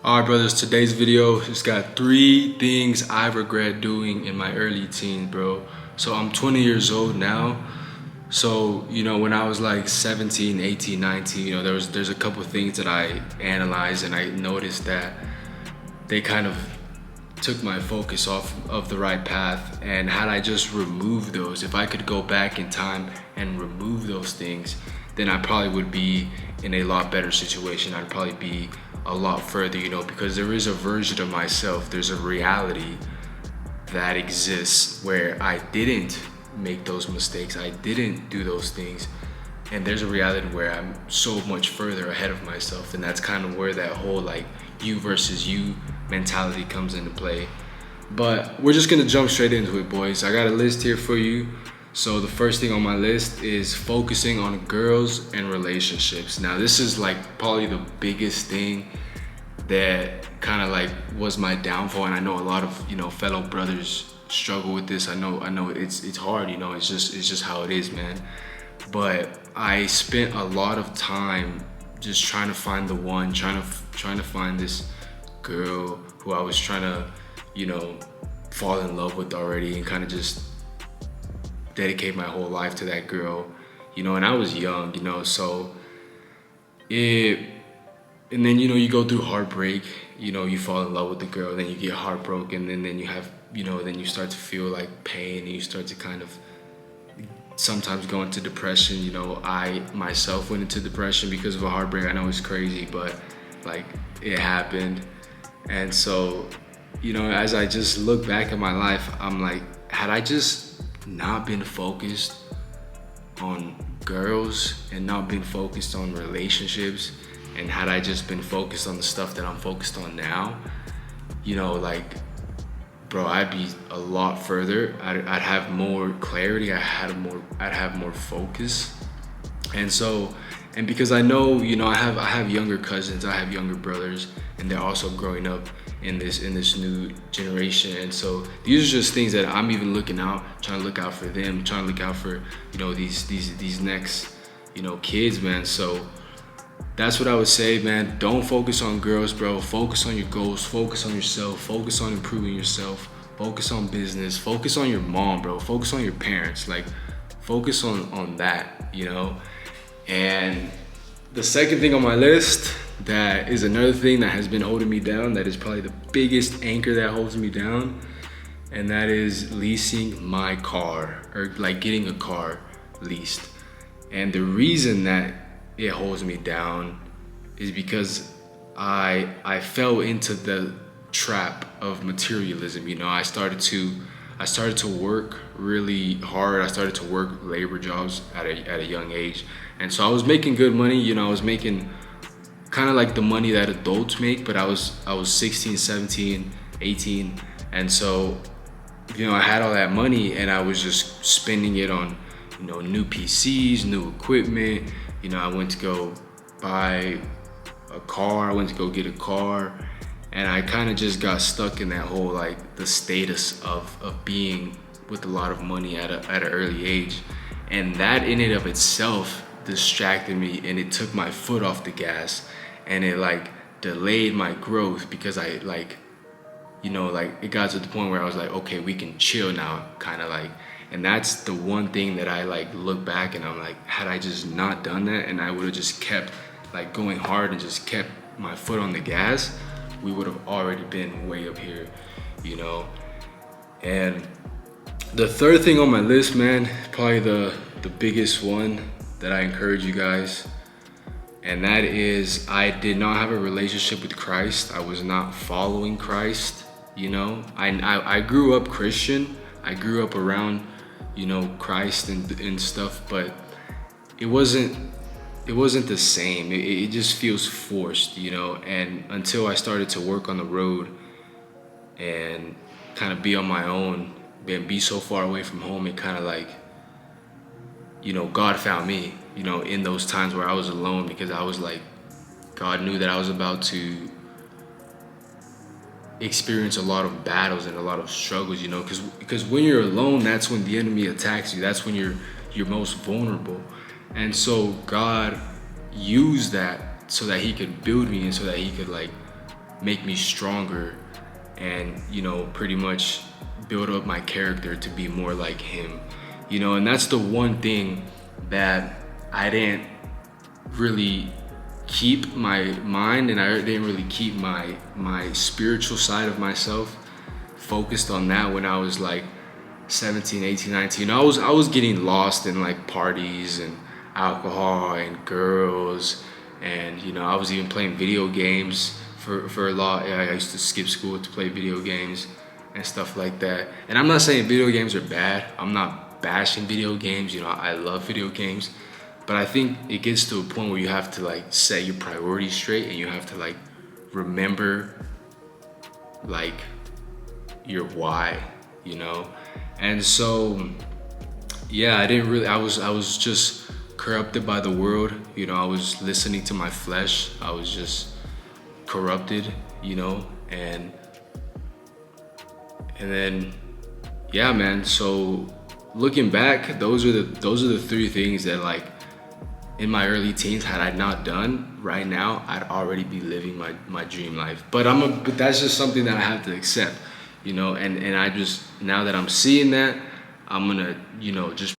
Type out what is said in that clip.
Alright brothers, today's video has got 3 things I regret doing in my early teens, bro. So I'm 20 years old now. So, when I was like 17, 18, 19, there's a couple things that I analyzed and I noticed that they kind of took my focus off of the right path. And had I just removed those, if I could go back in time and remove those things, then I probably would be in a lot better situation. I'd probably be a lot further, because there is a version of myself, there's a reality that exists where I didn't make those mistakes, I didn't do those things, and there's a reality where I'm so much further ahead of myself. And that's kind of where that whole like you versus you mentality comes into play. But we're just gonna jump straight into it, boys. I got a list here for you. So the first thing on my list is focusing on girls and relationships. Now this is like probably the biggest thing that kind of like was my downfall, and I know a lot of fellow brothers struggle with this. I know it's hard, it's just how it is, man. But I spent a lot of time just trying to find the one, trying to find this girl who I was trying to fall in love with already, and kind of just dedicate my whole life to that girl, and I was young, so it, and then you go through heartbreak, you fall in love with the girl, then you get heartbroken, and then you have, then you start to feel like pain, and you start to kind of sometimes go into depression. I myself went into depression because of a heartbreak. I know it's crazy, but like it happened. And so, as I just look back at my life, I'm like, had I just not been focused on girls and not been focused on relationships, and had I just been focused on the stuff that I'm focused on now, like, bro, I'd be a lot further. I'd have more clarity. I'd have more focus. And so, and because I know, I have younger cousins, I have younger brothers, and they're also growing up in this new generation. And so these are just things that I'm even trying to look out for them, trying to look out for, these next, kids, man. So that's what I would say, man. Don't focus on girls, bro. Focus on your goals, focus on yourself, focus on improving yourself, focus on business, focus on your mom, bro. Focus on your parents. Like, focus on that, And the second thing on my list, that is another thing that has been holding me down, that is probably the biggest anchor that holds me down, and that is leasing my car, or like getting a car leased. And the reason that it holds me down is because I fell into the trap of materialism. I started to work really hard. I started to work labor jobs at a young age. And so I was making good money, I was making kind of like the money that adults make, but I was 16, 17, 18. And so, I had all that money, and I was just spending it on, new PCs, new equipment. I went to go buy a car, I went to go get a car, and I kind of just got stuck in that whole like the status of being with a lot of money at an early age. And that in and of itself distracted me, and it took my foot off the gas, and it like delayed my growth, because I like, like it got to the point where I was like, okay, we can chill now, kind of like. And that's the one thing that I like look back and I'm like, had I just not done that, and I would have just kept like going hard and just kept my foot on the gas, we would have already been way up here, And the third thing on my list, man, probably the biggest one that I encourage you guys, and that is, I did not have a relationship with Christ. I was not following Christ. I grew up Christian. I grew up around, Christ and stuff, but it wasn't the same. It just feels forced, and until I started to work on the road and kind of be on my own and be so far away from home, it kind of like, God found me, in those times where I was alone, because I was like, God knew that I was about to experience a lot of battles and a lot of struggles, because when you're alone, that's when the enemy attacks you. That's when you're most vulnerable. And so God used that so that he could build me, and so that he could like make me stronger and, you know, pretty much build up my character to be more like him, you know. And that's the one thing that I didn't really keep my mind, and I didn't really keep my spiritual side of myself focused on that when I was like 17, 18, 19. I was getting lost in like parties and alcohol and girls, and you know, I was even playing video games for a lot. I used to skip school to play video games and stuff like that. And I'm not saying video games are bad. I'm not bashing video games. You know, I love video games, but I think it gets to a point where you have to like set your priorities straight, and you have to like remember like your why, you know. And so yeah, I was just corrupted by the world, you know. I was listening to my flesh. I was just corrupted, you know. And then yeah, man, so looking back, those are the three things that, like, in my early teens, had I not done right now, I'd already be living my dream life. But that's just something that I have to accept, you know. And I just, now that I'm seeing that, I'm gonna, you know, just